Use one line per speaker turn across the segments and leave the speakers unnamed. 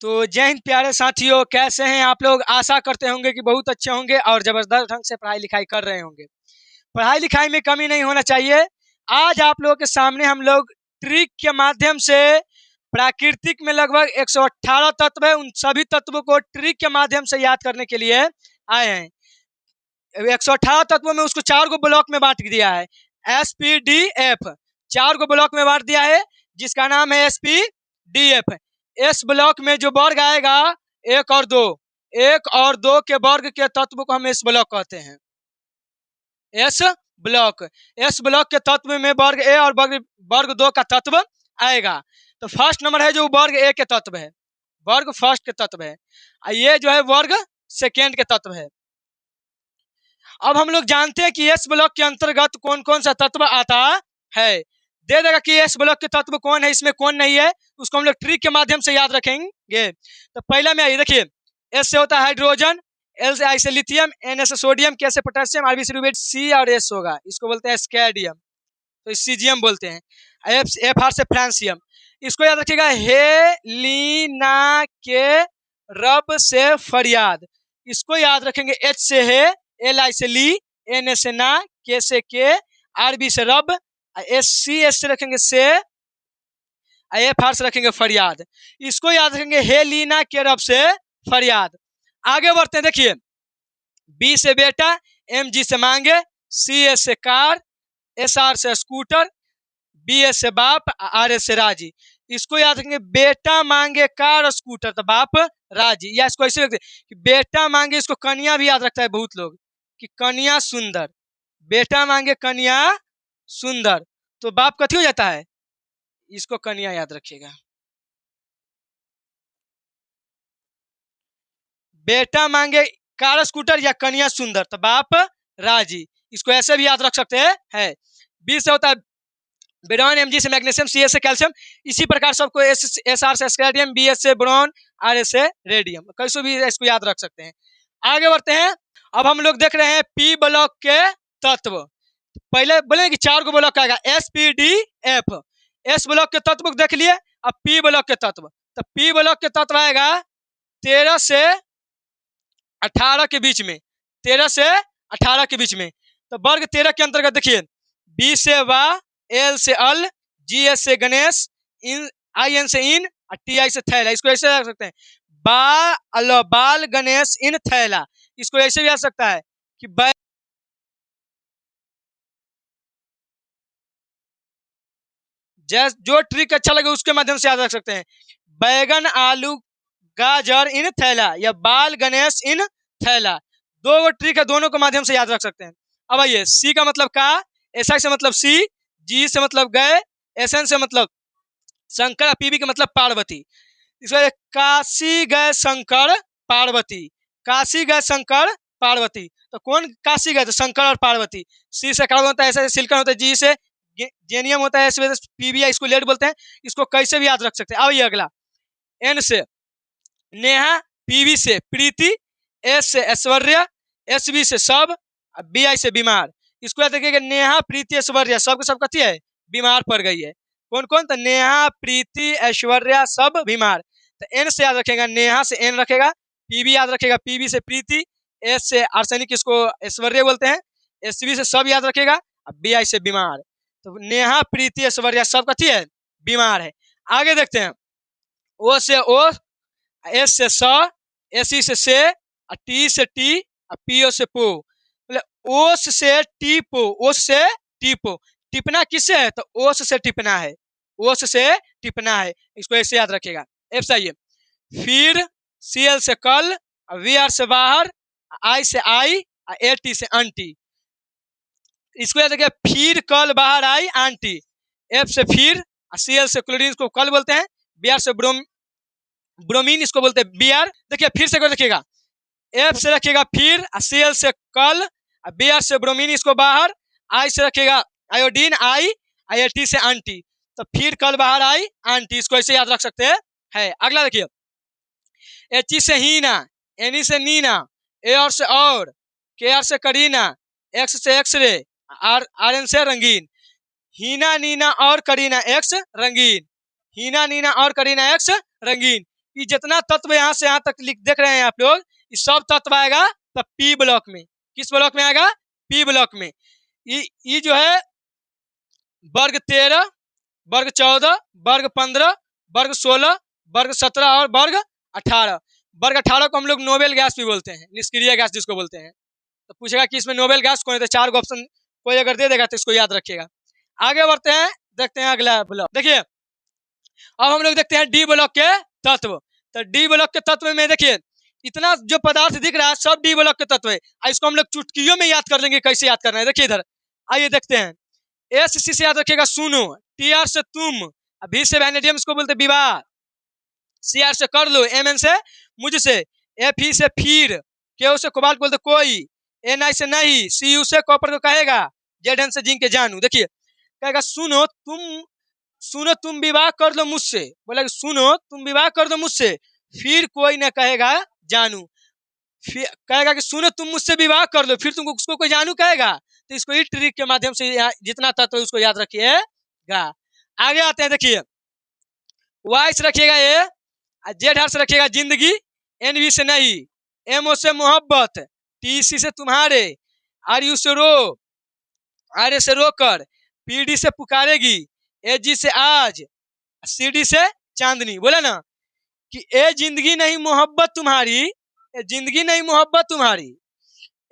तो जय हिंद प्यारे साथियों, कैसे हैं आप लोग। आशा करते होंगे कि बहुत अच्छे होंगे और जबरदस्त ढंग से पढ़ाई लिखाई कर रहे होंगे। पढ़ाई लिखाई में कमी नहीं होना चाहिए। आज आप लोगों के सामने हम लोग ट्रिक के माध्यम से प्राकृतिक में लगभग 118 तत्व है, उन सभी तत्वों को ट्रिक के माध्यम से याद करने के लिए आए हैं। 118 तत्वों में उसको 4 ब्लॉक में बांट दिया है। SPDF 4 ब्लॉक में बांट दिया है, जिसका नाम है SPDF। इस ब्लॉक में जो वर्ग आएगा 1 और 2, 1 और 2 के वर्ग के तत्व को हम एस ब्लॉक कहते हैं। एस ब्लॉक के तत्व में वर्ग ए और वर्ग 2 का तत्व आएगा। तो फर्स्ट नंबर है जो वर्ग ए के तत्व है, वर्ग फर्स्ट के तत्व है। ये जो है वर्ग सेकेंड के तत्व है। अब हम लोग जानते हैं कि एस ब्लॉक के अंतर्गत कौन कौन सा तत्व आता है। दे देगा कि एस ब्लॉक के तत्व कौन है, इसमें कौन नहीं है, उसको हम लोग ट्रिक के माध्यम से याद रखेंगे। तो पहला में आइए, देखिए एस से होता है हाइड्रोजन, एल से आई से लिथियम, एन से सोडियम, के से पोटेशियम, आर बी से रुबेट, सी और एस होगा, इसको बोलते हैं स्कैडियम, तो सीजियम बोलते हैं। एफ आर से फ्रांसियम, इसको याद रखिएगा हेलिना के रब से फरियाद, इसको याद रखेंगे। एच से है, एल आई से ली, एन से ना, के से के, आर बी से रब, एस से रखेंगे से, एफ आर से रखेंगे फरियाद, इसको याद रखेंगे हेलिना के रब से फरियाद। आगे बढ़ते हैं, देखिए बी से बेटा, एम जी से मांगे, सी एस से कार, एस आर से स्कूटर, बी एस से बाप, आर एस से राजी, इसको याद रखेंगे बेटा मांगे कार स्कूटर तो बाप राजी। या इसको ऐसे कि बेटा मांगे, इसको कन्या भी याद रखता है बहुत लोग कि कन्या सुंदर, बेटा मांगे कन्या सुंदर तो बाप कथी हो जाता है, इसको कन्या याद रखिएगा। बेटा मांगे कार स्कूटर या कन्या सुंदर तो बाप राजी, इसको ऐसे भी याद रख सकते हैं। बी से होता है बोरॉन, एम जी से मैग्नीशियम, सी एस से कैल्शियम, इसी प्रकार सबको एस आर से स्कैडियम, बी एस से बोरॉन, आर एस से रेडियम, कैसे भी इसको याद रख सकते हैं। आगे बढ़ते हैं, अब हम लोग देख रहे हैं पी ब्लॉक के तत्व। पहले बोले कि 4 ब्लॉक आएगा SPDF, एस ब्लॉक के तत्व को देख लिए। अब पी ब्लॉक के तत्व, तो पी ब्लॉक के तत्व आएगा 13 से 18 के बीच में, 13 से 18 के बीच में। तो वर्ग 13 के अंतर्गत देखिए बी से वा, एल से अल, जी एस से गणेश, इन आई एन से इन, टी आई से थैला, इसको ऐसे रख सकते हैं बाल गणेश इन थैला, इसको ऐसे भी आ सकता है कि जो ट्रिक अच्छा लगे उसके माध्यम से याद रख सकते हैं। बैगन आलू गाजर इन थैला या बाल गणेश इन थैला, 2 ट्रिक है, दोनों के माध्यम से याद रख सकते हैं। अब आइए सी का मतलब का, एस आई से मतलब सी, जी से मतलब गए, एस एन से मतलब शंकर, पीबी का मतलब पार्वती, इसको काशी गए शंकर पार्वती, काशी गए शंकर पार्वती, तो कौन काशी गए, तो शंकर और पार्वती। सी से कार्बन होता है, ऐसे सिलिकॉन होता है, जी से जेनियम होता है, इस वजह से पीबीआई इसको लेड बोलते हैं, इसको कैसे भी याद रख सकते हैं। अब ये अगला एन से नेहा, पीवी से प्रीति, एस से ऐश्वर्या, एस बी से सब, बी आई से बीमार, इसको याद रखिएगा नेहा प्रीति ऐश्वर्या सब के सब कथी है, बीमार पड़ गई है। कौन कौन, तो नेहा प्रीति ऐश्वर्या सब बीमार। तो एन से याद रखेगा, नेहा से एन रखेगा, पीवी याद रखेगा, पीवी से प्रीति, एस से आर्सेनिक इसको ऐश्वर्या बोलते हैं, एस बी से सब याद रखेगा, बी आई से बीमार। तो नेहा प्रीति ऐश्वर्या सब कथी है, बीमार है। आगे देखते हैं ओ से ओ, एस से स, एस से टी से टी, पीओ से पो, ओस से टीपो, ओस से टीपो, टिपना किससे है, तो ओस से टिपना है, ओस से टिपना है, इसको ऐसे याद रखेगा। एफ से आइए, फिर सी एल से कल, वी आर से बाहर, आई से आई, ए टी से आंटी, इसको याद रखिए फिर कल बाहर आई आंटी। एफ से फिर, सी एल से क्लोरीन को कल बोलते हैं, बी आर से ब्रोमीन इसको बोलते हैं बी आर। देखिए फिर से रखिएगा, एफ से रखिएगा फिर, सी एल से कल, बी आर से ब्रोमीन इसको बाहर, आई से रखिएगा आयोडीन आई, आई टी से आंटी, तो फिर कल बाहर आई आंटी, इसको ऐसे याद रख सकते हैं। अगला देखिए एच से हीना, एन से नीना, ए आर से और, के आर से करीना, एक्स से एक्सरे, आर एन से रंगीन, हीना नीना और करीना एक्स रंगीन, हीना नीना और करीना एक्स रंगीन, कि जितना तत्व यहाँ से यहाँ तक लिख देख रहे हैं आप लोग, ये सब तत्व आएगा तो पी ब्लॉक में। किस ब्लॉक में आएगा? पी ब्लॉक में। ये जो है वर्ग 13, वर्ग 14, वर्ग 15, वर्ग 16, वर्ग 17 और वर्ग 18। वर्ग 18 को हम लोग नोबेल गैस भी बोलते हैं, निष्क्रिय गैस जिसको बोलते हैं। तो पूछेगा कि इसमें नोबेल गैस कौन है, तो 4 ऑप्शन कोई अगर दे देगा तो इसको याद रखिएगा। आगे बढ़ते हैं, देखते हैं अगला ब्लॉक। देखिए अब हम लोग देखते हैं डी ब्लॉक के तत्व। तो डी ब्लॉक के तत्व में देखिए इतना जो पदार्थ दिख रहा है सब डी ब्लॉक के तत्व है। इसको हम लोग चुटकियों में याद कर लेंगे, कैसे याद करना है देखिए इधर। आइए देखते हैं। एस सी से याद रखिएगा सुनो, टी आर से तुम, भी से वैनेडियम इसको बोलते विवाह, सी आर से कर लो, एम एन से मुझसे, एफ ई से फिर, के से कोबाल्ट बोलते कोई, एन आई से नहीं, सी यू से कॉपर को कहेगा, जेड एन से जिंक के जानू। देखिए कहेगा सुनो तुम विवाह कर लो मुझसे, बोला सुनो तुम विवाह कर दो मुझसे, फिर कोई न कहेगा जानू। फिर कहेगा कि सुनो तुम मुझसे विवाह कर लो, फिर तुमको उसको कोई जानू कहेगा। तो इसको इस ट्रिक के माध्यम से जितना तत्व है उसको याद रखिएगा। आगे आते हैं, देखिए वाई से रखिएगा ए, जेड आर से रखिएगा जिंदगी, एन वी से नहीं, एम ओ से मोहब्बत, टी सी से तुम्हारे, आर यू से रो, आर ए से रोकर, पी डी से पुकारेगी, ए जी से आज, सी डी से चांदनी। बोले ना कि ए जिंदगी नहीं मोहब्बत तुम्हारी, ए जिंदगी नहीं मोहब्बत तुम्हारी,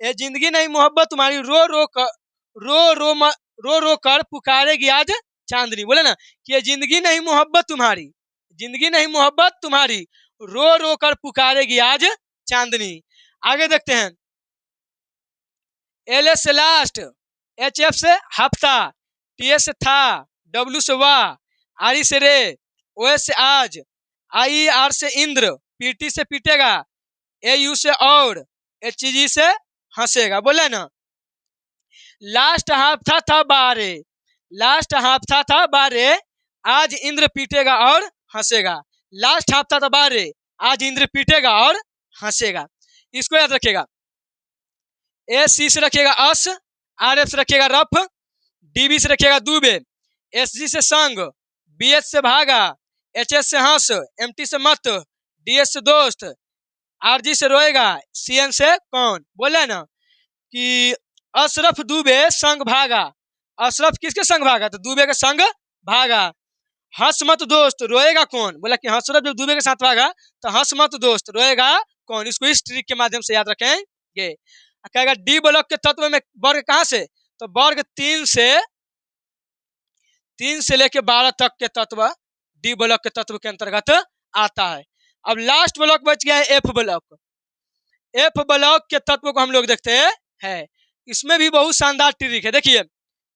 ए जिंदगी नहीं मोहब्बत तुम्हारी, रो रो कर रो रो कर पुकारेगी आज चांदनी। बोले ना कि ये जिंदगी नहीं मोहब्बत तुम्हारी, जिंदगी नहीं मोहब्बत तुम्हारी, रो रो कर पुकारेगी आज चांदनी। आगे देखते हैं। एल एस से लास्ट, एच एफ से हफ्ता, टी एस से था, डब्ल्यू से वाह, आर ई से रे, ओ एस से आज, आई आर से इंद्र, पीटी से पीटेगा, ए यू से और, एच जी से हंसेगा। बोले ना लास्ट हफ्ता था बारे, लास्ट हफ्ता था बारे, आज इंद्र पीटेगा और हंसेगा। लास्ट हफ्ता था बारे, आज इंद्र पीटेगा और हंसेगा। इसको याद रखिएगा। एस सी से रखिएगा अस, आर एफ से रखिएगा रफ, डी बी से रखिएगा दूबे, एस जी से संग, बी एच से भागा, एच एस से हंस, एम टी से मत, डी एस से दोस्त, आर जी से रोएगा, सी एन से कौन। बोले ना कि अशरफ दूबे संग भागा, अशरफ किसके संग भागा? तो दूबे के संग भागा। हंस मत दोस्त, रोएगा कौन? बोला कि अशरफ जब दूबे के साथ भागा तो हंस मत दोस्त, रोएगा कौन? इसको इस ट्रिक के माध्यम से याद रखेंगे। कहेगा डी ब्लॉक के तत्व में वर्ग कहाँ से? तो वर्ग 3 से लेके 12 तक के तत्व डी ब्लॉक के तत्व के अंतर्गत आता है। अब लास्ट ब्लॉक बच गया है एफ ब्लॉक। एफ ब्लॉक के तत्व को हम लोग देखते हैं। इसमें भी बहुत शानदार ट्रिक है। देखिए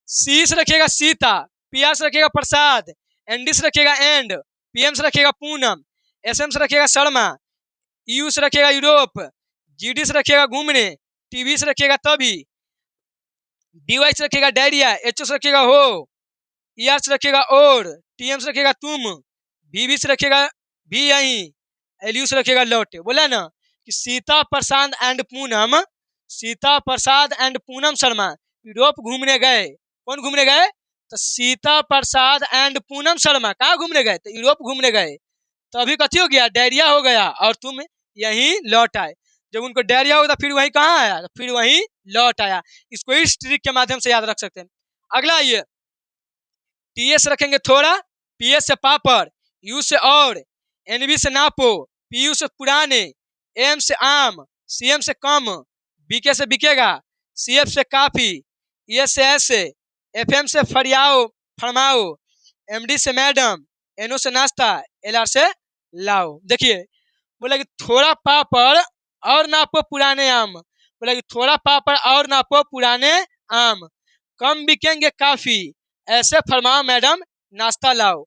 सी से रखिएगा सीता, पी आर से रखिएगा प्रसाद, एन डी से रखिएगा एंड, पी एम से रखिएगा पूनम, एस एम से रखिएगा शर्मा, यू से रखिएगा यूरोप, जी डी से रखिएगा घूमने, टीवी से रखिएगा तभी, डी वाई से रखिएगा डायरिया, एच ओ से रखिएगा हो, ई आर से रखिएगा और, टी एम से रखिएगा तुम, बी से रखिएगा भी यहीं, एल यू से रखिएगा लौटे। बोला ना कि Sita Prasad and Poonam, Sita Prasad and Poonam Sharma Europe घूमने गए। कौन घूमने गए? तो सीता प्रसाद एंड पूनम शर्मा कहाँ घूमने गए? तो यूरोप घूमने गए। तो अभी कथी हो गया? डायरिया हो गया और तुम यहीं लौट आए। जब उनको डायरिया होगा तो फिर वहीं कहाँ आया? तो फिर वहीं लौट आया। इसको इस ट्रिक के माध्यम से याद रख सकते हैं। अगला ये टी एस रखेंगे थोड़ा, पी एस से पापड़, यू से और, एन बी से नापो, पी यू से पुराने, एम से आम, सी एम से कम, बी के से बिकेगा, सी एफ से काफी, ई एस से ऐसे, एफ एम से फरियाओ फरमाओ, एम डी से मैडम, एन ओ से नाश्ता, एल आर से लाओ। देखिए बोला कि थोड़ा पापड़ और नापो पुराने आम, बोला कि थोड़ा पापड़ और नापो पुराने आम, कम बिकेंगे काफी, ऐसे फरमाओ मैडम नाश्ता लाओ।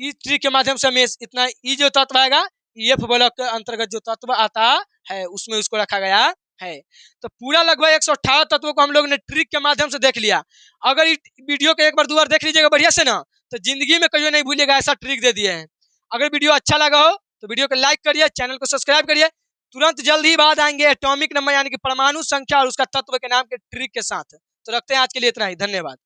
इस ट्रिक के माध्यम से हमें इतना ई जो तत्व आएगा एफ ब्लॉक के अंतर्गत जो तत्व आता है उसमें उसको रखा गया है। तो पूरा लगभग 118 तत्वों को हम लोग ने ट्रिक के माध्यम से देख लिया। अगर इस वीडियो को एक बार 2 बार देख लीजिएगा बढ़िया से ना, तो जिंदगी में कभी नहीं भूलिएगा, ऐसा ट्रिक दे दिए हैं। अगर वीडियो अच्छा लगा हो तो वीडियो को लाइक करिए, चैनल को सब्सक्राइब करिए। तुरंत जल्द ही बाद आएंगे एटॉमिक नंबर यानी कि परमाणु संख्या और उसका तत्व के नाम के ट्रिक के साथ। तो रखते हैं आज के लिए इतना ही, धन्यवाद।